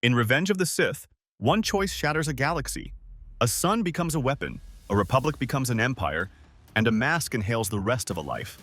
In Revenge of the Sith, one choice shatters a galaxy. A sun becomes a weapon, a republic becomes an empire, and a mask inhales the rest of a life.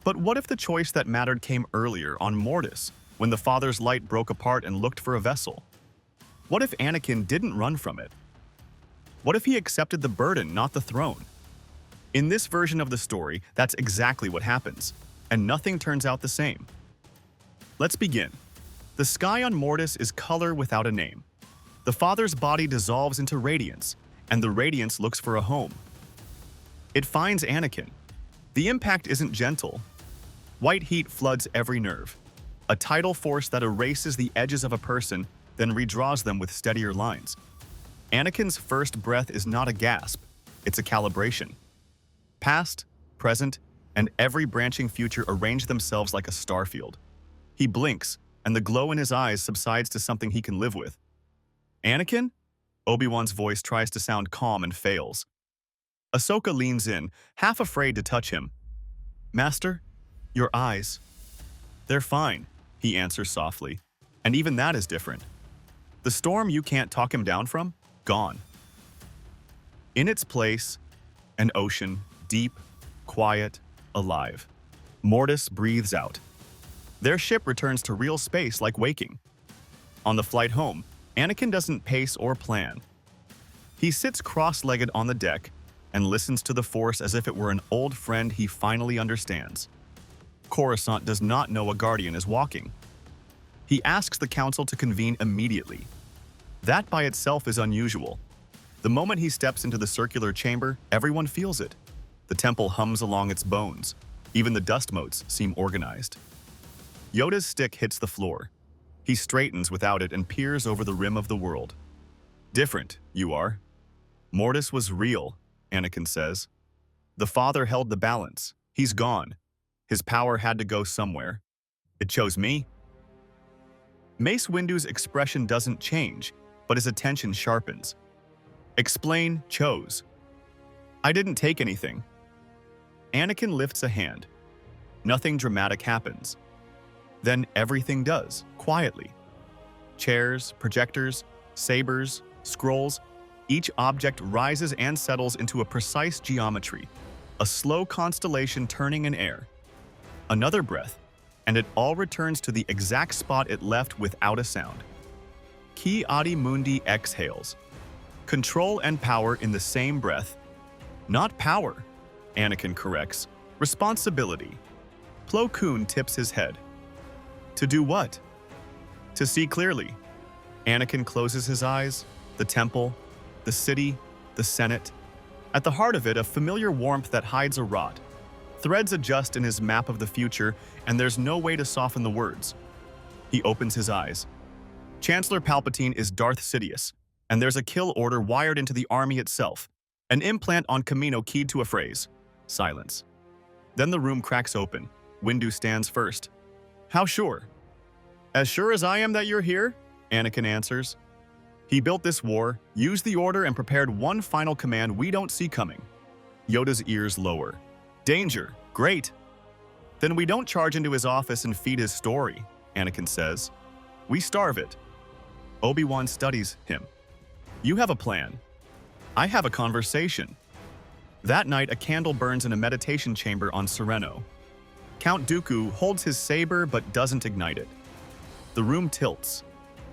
But what if the choice that mattered came earlier, on Mortis, when the Father's light broke apart and looked for a vessel? What if Anakin didn't run from it? What if he accepted the burden, not the throne? In this version of the story, that's exactly what happens, and nothing turns out the same. Let's begin. The sky on Mortis is color without a name. The Father's body dissolves into radiance, and the radiance looks for a home. It finds Anakin. The impact isn't gentle. White heat floods every nerve, a tidal force that erases the edges of a person, then redraws them with steadier lines. Anakin's first breath is not a gasp, it's a calibration. Past, present, and every branching future arrange themselves like a starfield. He blinks, and the glow in his eyes subsides to something he can live with. Anakin? Obi-Wan's voice tries to sound calm and fails. Ahsoka leans in, half afraid to touch him. Master, your eyes. They're fine, he answers softly, and even that is different. The storm you can't talk him down from? Gone. In its place, an ocean, deep, quiet, alive. Mortis breathes out. Their ship returns to real space like waking. On the flight home, Anakin doesn't pace or plan. He sits cross-legged on the deck and listens to the Force as if it were an old friend he finally understands. Coruscant does not know a Guardian is walking. He asks the Council to convene immediately. That by itself is unusual. The moment he steps into the circular chamber, everyone feels it. The temple hums along its bones. Even the dust motes seem organized. Yoda's stick hits the floor. He straightens without it and peers over the rim of the world. Different, you are. Mortis was real, Anakin says. The Father held the balance. He's gone. His power had to go somewhere. It chose me. Mace Windu's expression doesn't change, but his attention sharpens. Explain, chose. I didn't take anything. Anakin lifts a hand. Nothing dramatic happens. Then everything does, quietly. Chairs, projectors, sabers, scrolls, each object rises and settles into a precise geometry, a slow constellation turning in air. Another breath, and it all returns to the exact spot it left without a sound. Ki Adi Mundi exhales. Control and power in the same breath. Not power, Anakin corrects. Responsibility. Plo Koon tips his head. To do what? To see clearly. Anakin closes his eyes. The temple, the city, the Senate. At the heart of it, a familiar warmth that hides a rot. Threads adjust in his map of the future, and there's no way to soften the words. He opens his eyes. Chancellor Palpatine is Darth Sidious, and there's a kill order wired into the army itself. An implant on Kamino keyed to a phrase. Silence. Then the room cracks open. Windu stands first. How sure? As sure as I am that you're here, Anakin answers. He built this war, used the order, and prepared one final command we don't see coming. Yoda's ears lower. Danger. Great. Then we don't charge into his office and feed his story, Anakin says. We starve it. Obi-Wan studies him. You have a plan. I have a conversation. That night, a candle burns in a meditation chamber on Sereno. Count Dooku holds his saber but doesn't ignite it. The room tilts.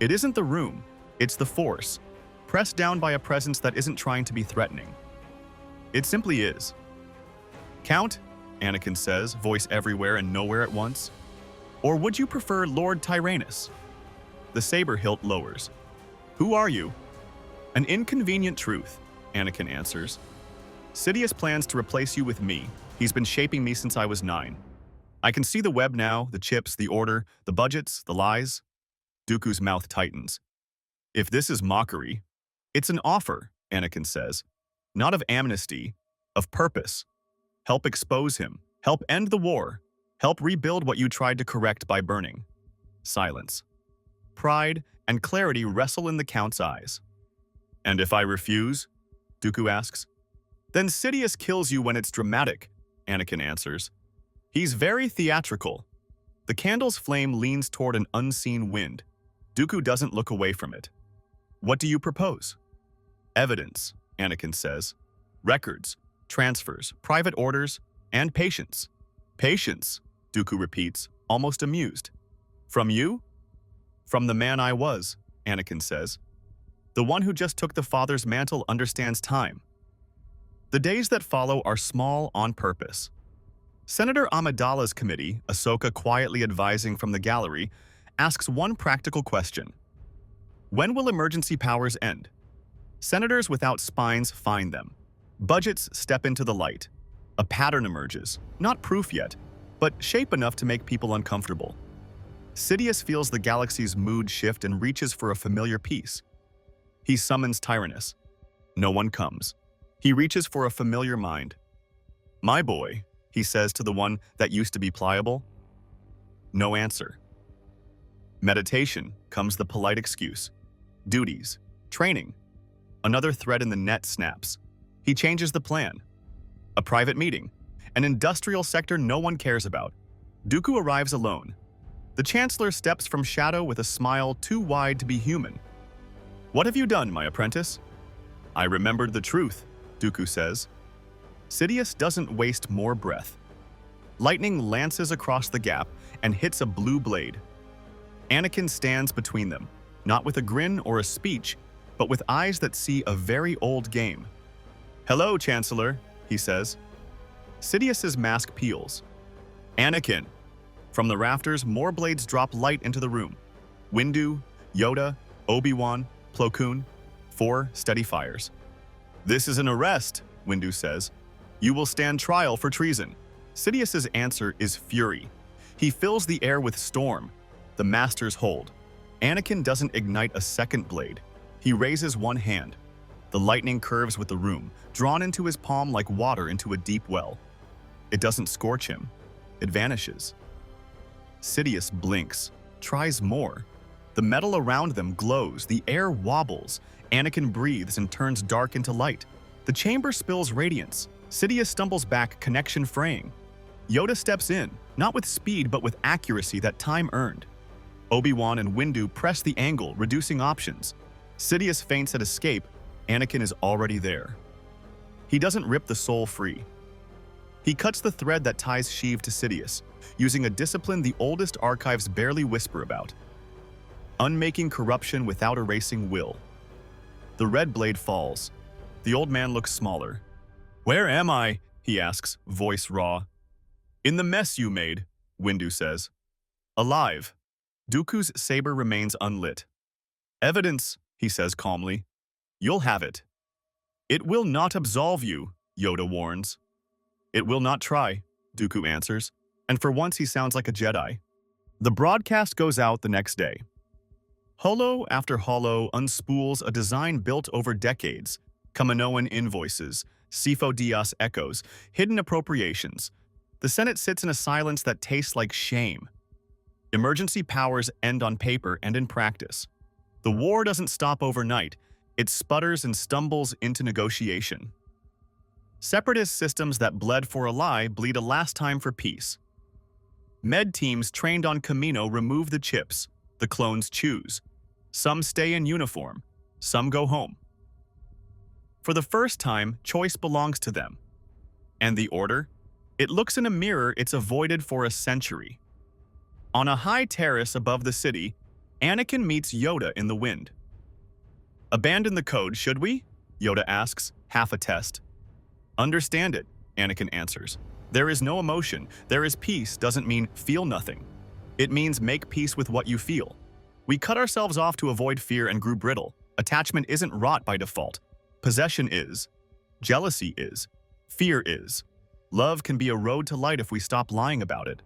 It isn't the room, it's the Force, pressed down by a presence that isn't trying to be threatening. It simply is. Count, Anakin says, voice everywhere and nowhere at once. Or would you prefer Lord Tyrannus? The saber hilt lowers. Who are you? An inconvenient truth, Anakin answers. Sidious plans to replace you with me. He's been shaping me since I was 9. I can see the web now, the chips, the order, the budgets, the lies. Dooku's mouth tightens. If this is mockery, it's an offer, Anakin says. Not of amnesty, of purpose. Help expose him. Help end the war. Help rebuild what you tried to correct by burning. Silence. Pride and clarity wrestle in the Count's eyes. And if I refuse? Dooku asks. Then Sidious kills you when it's dramatic, Anakin answers. He's very theatrical. The candle's flame leans toward an unseen wind. Dooku doesn't look away from it. What do you propose? Evidence, Anakin says. Records, transfers, private orders, and patience. Patience, Dooku repeats, almost amused. From you? From the man I was, Anakin says. The one who just took the father's mantle understands time. The days that follow are small on purpose. Senator Amidala's committee, Ahsoka quietly advising from the gallery, asks one practical question. When will emergency powers end? Senators without spines find them. Budgets step into the light. A pattern emerges, not proof yet, but shape enough to make people uncomfortable. Sidious feels the galaxy's mood shift and reaches for a familiar piece. He summons Tyrannus. No one comes. He reaches for a familiar mind. My boy, he says to the one that used to be pliable. No answer. Meditation comes the polite excuse. Duties. Training. Another thread in the net snaps. He changes the plan. A private meeting. An industrial sector no one cares about. Dooku arrives alone. The Chancellor steps from shadow with a smile too wide to be human. What have you done, my apprentice? I remembered the truth, Dooku says. Sidious doesn't waste more breath. Lightning lances across the gap and hits a blue blade. Anakin stands between them, not with a grin or a speech, but with eyes that see a very old game. Hello, Chancellor, he says. Sidious's mask peels. Anakin. From the rafters, more blades drop light into the room. Windu, Yoda, Obi-Wan, Plo Koon, 4 steady fires. This is an arrest, Windu says. You will stand trial for treason. Sidious's answer is fury. He fills the air with storm. The masters hold. Anakin doesn't ignite a second blade. He raises one hand. The lightning curves with the room, drawn into his palm like water into a deep well. It doesn't scorch him. It vanishes. Sidious blinks, tries more. The metal around them glows, the air wobbles. Anakin breathes and turns dark into light. The chamber spills radiance. Sidious stumbles back, connection fraying. Yoda steps in, not with speed but with accuracy that time earned. Obi-Wan and Windu press the angle, reducing options. Sidious feints at escape. Anakin is already there. He doesn't rip the soul free. He cuts the thread that ties Sheev to Sidious, using a discipline the oldest archives barely whisper about. Unmaking corruption without erasing will. The red blade falls. The old man looks smaller. Where am I? He asks, voice raw. In the mess you made, Windu says. Alive. Dooku's saber remains unlit. Evidence, he says calmly. You'll have it. It will not absolve you, Yoda warns. It will not try, Dooku answers, and for once he sounds like a Jedi. The broadcast goes out the next day. Holo after holo unspools a design built over decades, Kaminoan invoices, Sifo Dyas echoes, hidden appropriations. The Senate sits in a silence that tastes like shame. Emergency powers end on paper and in practice. The war doesn't stop overnight. It sputters and stumbles into negotiation. Separatist systems that bled for a lie bleed a last time for peace. Med teams trained on Kamino remove the chips. The clones choose. Some stay in uniform. Some go home. For the first time, choice belongs to them. And the order? It looks in a mirror it's avoided for a century. On a high terrace above the city, Anakin meets Yoda in the wind. Abandon the code, should we? Yoda asks, half a test. Understand it, Anakin answers. There is no emotion. There is peace doesn't mean feel nothing. It means make peace with what you feel. We cut ourselves off to avoid fear and grew brittle. Attachment isn't rot by default. Possession is. Jealousy is. Fear is. Love can be a road to light if we stop lying about it.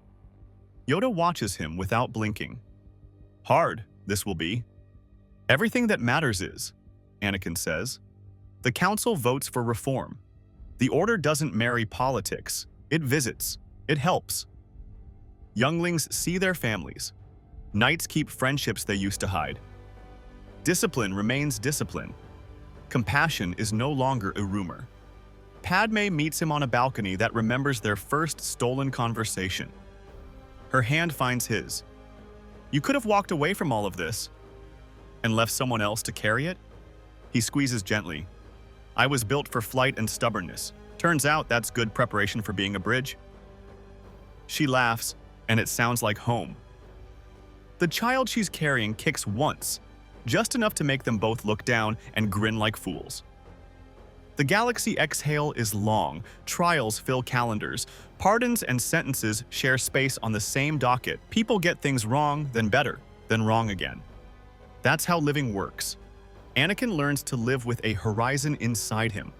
Yoda watches him without blinking. Hard, this will be. Everything that matters is, Anakin says. The council votes for reform. The order doesn't marry politics. It visits. It helps. Younglings see their families. Knights keep friendships they used to hide. Discipline remains discipline. Compassion is no longer a rumor. Padme meets him on a balcony that remembers their first stolen conversation. Her hand finds his. You could have walked away from all of this. and left someone else to carry it? He squeezes gently. I was built for flight and stubbornness. Turns out that's good preparation for being a bridge. She laughs, and it sounds like home. The child she's carrying kicks once, just enough to make them both look down and grin like fools. The galaxy exhale is long, trials fill calendars, pardons and sentences share space on the same docket. People get things wrong, then better, then wrong again. That's how living works. Anakin learns to live with a horizon inside him.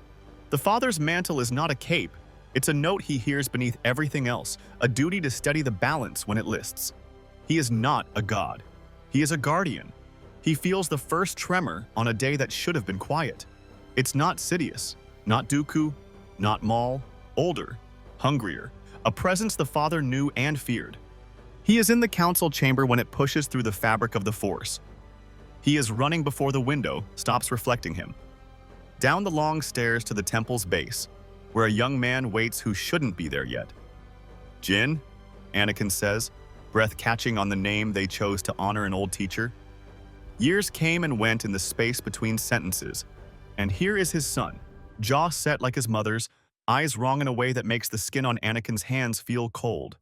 The Father's mantle is not a cape, it's a note he hears beneath everything else, a duty to steady the balance when it lists. He is not a god. He is a guardian. He feels the first tremor on a day that should have been quiet. It's not Sidious, not Dooku, not Maul, older, hungrier, a presence the Father knew and feared. He is in the council chamber when it pushes through the fabric of the Force. He is running before the window stops reflecting him. Down the long stairs to the temple's base, where a young man waits who shouldn't be there yet. Jin, Anakin says, breath catching on the name they chose to honor an old teacher. Years came and went in the space between sentences, and here is his son, jaw set like his mother's, eyes wrong in a way that makes the skin on Anakin's hands feel cold.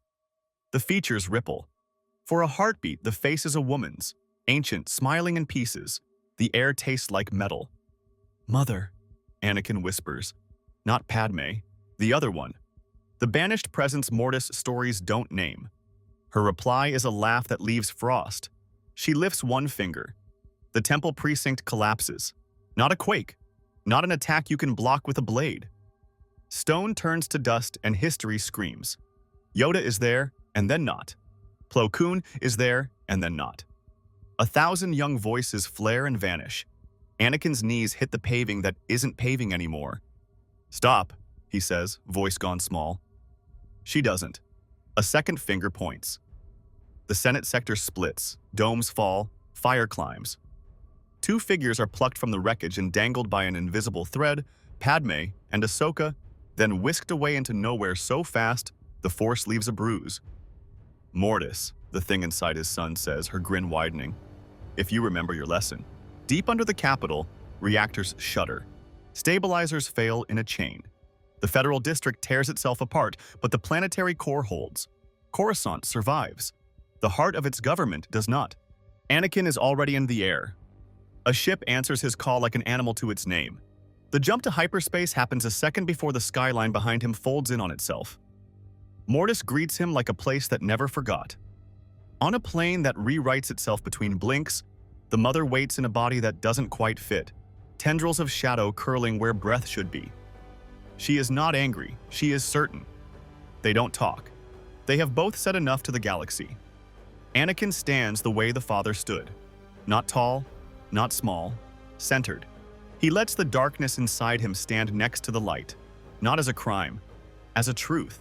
The features ripple. For a heartbeat, the face is a woman's, ancient, smiling in pieces. The air tastes like metal. Mother, Anakin whispers. Not Padme, the other one. The banished presence Mortis stories don't name. Her reply is a laugh that leaves frost. She lifts one finger. The temple precinct collapses. Not a quake. Not an attack you can block with a blade. Stone turns to dust and history screams. Yoda is there, and then not. Plo Koon is there, and then not. 1,000 young voices flare and vanish. Anakin's knees hit the paving that isn't paving anymore. Stop, he says, voice gone small. She doesn't. A second finger points. The Senate sector splits, domes fall, fire climbs. 2 figures are plucked from the wreckage and dangled by an invisible thread, Padme and Ahsoka, then whisked away into nowhere so fast, the Force leaves a bruise. Mortis, the thing inside his son says, her grin widening. If you remember your lesson. Deep under the Capitol, reactors shudder. Stabilizers fail in a chain. The federal district tears itself apart, but the planetary core holds. Coruscant survives. The heart of its government does not. Anakin is already in the air. A ship answers his call like an animal to its name. The jump to hyperspace happens a second before the skyline behind him folds in on itself. Mortis greets him like a place that never forgot. On a plane that rewrites itself between blinks, the mother waits in a body that doesn't quite fit, tendrils of shadow curling where breath should be. She is not angry, she is certain. They don't talk. They have both said enough to the galaxy. Anakin stands the way the Father stood. Not tall, not small, centered. He lets the darkness inside him stand next to the light, not as a crime, as a truth.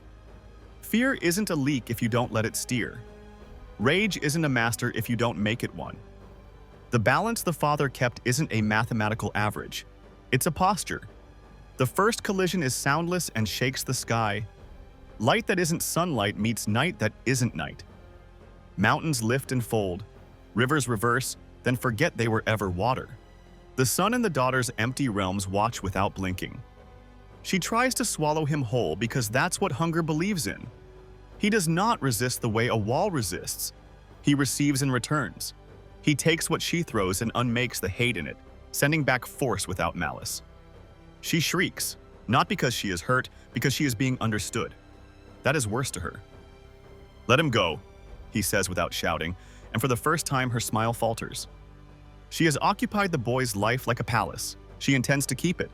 Fear isn't a leak if you don't let it steer. Rage isn't a master if you don't make it one. The balance the Father kept isn't a mathematical average. It's a posture. The first collision is soundless and shakes the sky. Light that isn't sunlight meets night that isn't night. Mountains lift and fold. Rivers reverse, then forget they were ever water. The son and the daughter's empty realms watch without blinking. She tries to swallow him whole because that's what hunger believes in. He does not resist the way a wall resists. He receives and returns. He takes what she throws and unmakes the hate in it, sending back force without malice. She shrieks, not because she is hurt, because she is being understood. That is worse to her. Let him go, he says without shouting, and for the first time her smile falters. She has occupied the boy's life like a palace. She intends to keep it.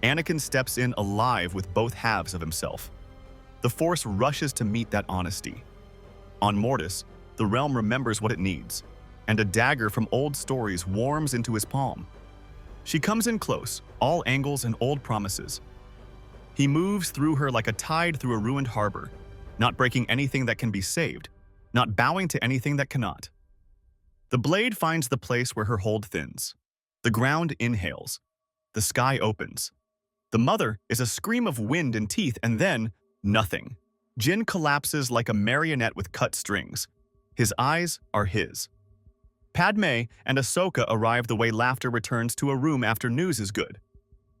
Anakin steps in alive with both halves of himself. The Force rushes to meet that honesty. On Mortis, the realm remembers what it needs, and a dagger from old stories warms into his palm. She comes in close, all angles and old promises. He moves through her like a tide through a ruined harbor, not breaking anything that can be saved, not bowing to anything that cannot. The blade finds the place where her hold thins. The ground inhales. The sky opens. The mother is a scream of wind and teeth, and then nothing. Jin collapses like a marionette with cut strings. His eyes are his. Padme and Ahsoka arrive the way laughter returns to a room after news is good.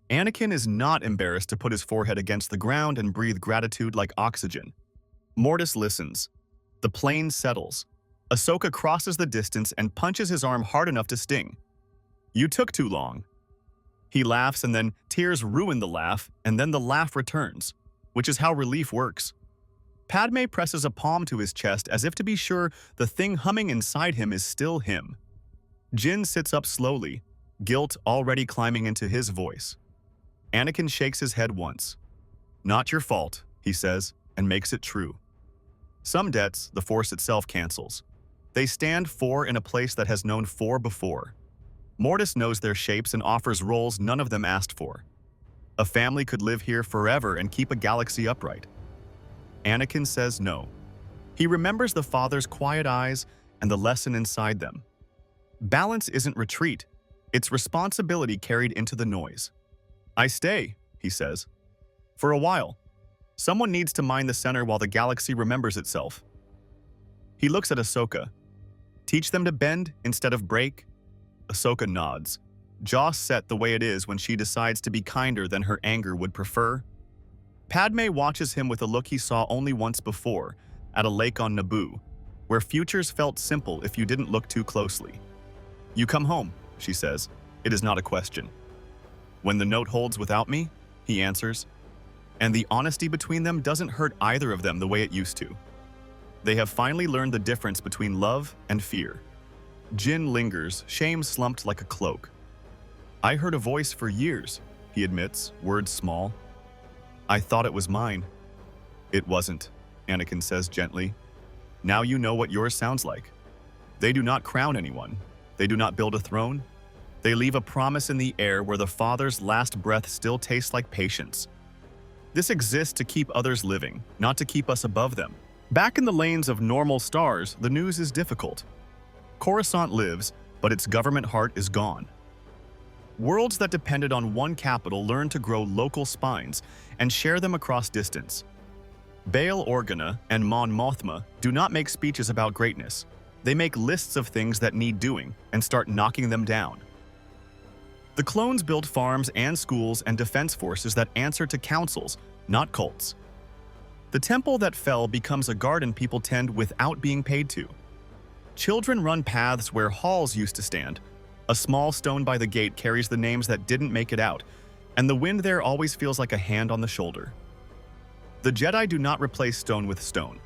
Anakin is not embarrassed to put his forehead against the ground and breathe gratitude like oxygen. Mortis listens. The plane settles. Ahsoka crosses the distance and punches his arm hard enough to sting. "You took too long." He laughs, and then tears ruin the laugh, and then the laugh returns, which is how relief works. Padme presses a palm to his chest as if to be sure the thing humming inside him is still him. Jin sits up slowly, guilt already climbing into his voice. Anakin shakes his head once. "Not your fault," he says, and makes it true. Some debts the Force itself cancels. They stand 4 in a place that has known 4 before. Mortis knows their shapes and offers roles none of them asked for. A family could live here forever and keep a galaxy upright. Anakin says no. He remembers the father's quiet eyes and the lesson inside them. Balance isn't retreat, it's responsibility carried into the noise. "I stay," he says. "For a while. Someone needs to mind the center while the galaxy remembers itself." He looks at Ahsoka. "Teach them to bend instead of break?" Ahsoka nods, jaw set the way it is when she decides to be kinder than her anger would prefer. Padme watches him with a look he saw only once before, at a lake on Naboo, where futures felt simple if you didn't look too closely. "You come home," she says. It is not a question. "When the note holds without me," he answers. And the honesty between them doesn't hurt either of them the way it used to. They have finally learned the difference between love and fear. Jin lingers, shame slumped like a cloak. "I heard a voice for years," he admits, words small. "I thought it was mine." "It wasn't," Anakin says gently. "Now you know what yours sounds like. They do not crown anyone. They do not build a throne. They leave a promise in the air where the Father's last breath still tastes like patience. This exists to keep others living, not to keep us above them." Back in the lanes of normal stars, the news is difficult. Coruscant lives, but its government heart is gone. Worlds that depended on one capital learn to grow local spines and share them across distance. Bail Organa and Mon Mothma do not make speeches about greatness. They make lists of things that need doing and start knocking them down. The clones build farms and schools and defense forces that answer to councils, not cults. The temple that fell becomes a garden people tend without being paid to. Children run paths where halls used to stand. A small stone by the gate carries the names that didn't make it out, and the wind there always feels like a hand on the shoulder. The Jedi do not replace stone with stone.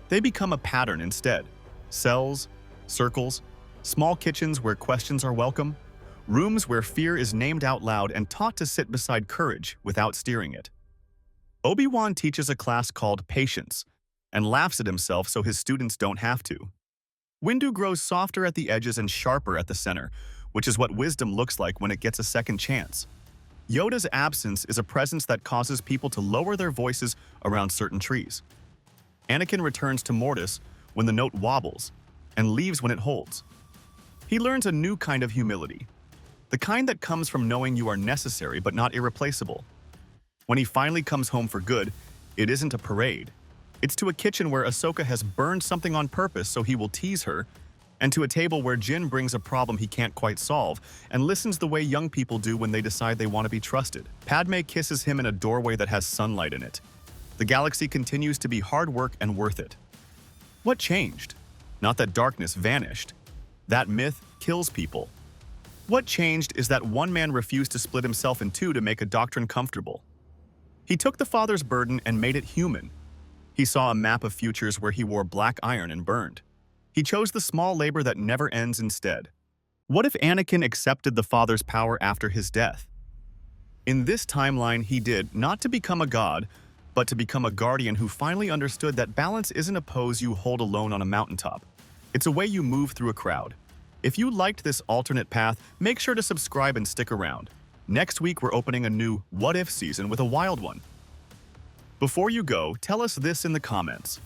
They become a pattern instead. Cells, circles, small kitchens where questions are welcome, rooms where fear is named out loud and taught to sit beside courage without steering it. Obi-Wan teaches a class called Patience and laughs at himself so his students don't have to. Windu grows softer at the edges and sharper at the center, which is what wisdom looks like when it gets a second chance. Yoda's absence is a presence that causes people to lower their voices around certain trees. Anakin returns to Mortis when the note wobbles and leaves when it holds. He learns a new kind of humility, the kind that comes from knowing you are necessary but not irreplaceable. When he finally comes home for good, it isn't a parade. It's to a kitchen where Ahsoka has burned something on purpose so he will tease her, and to a table where Jin brings a problem he can't quite solve and listens the way young people do when they decide they want to be trusted. Padme kisses him in a doorway that has sunlight in it. The galaxy continues to be hard work and worth it. What changed? Not that darkness vanished. That myth kills people. What changed is that one man refused to split himself in two to make a doctrine comfortable. He took the Father's burden and made it human. He saw a map of futures where he wore black iron and burned. He chose the small labor that never ends instead. What if Anakin accepted the Father's power after his death? In this timeline, he did, not to become a god, but to become a guardian who finally understood that balance isn't a pose you hold alone on a mountaintop. It's a way you move through a crowd. If you liked this alternate path, make sure to subscribe and stick around. Next week, we're opening a new What If season with a wild one. Before you go, tell us this in the comments.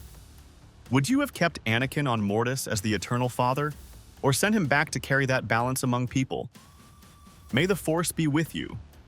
Would you have kept Anakin on Mortis as the Eternal Father, or sent him back to carry that balance among people? May the Force be with you.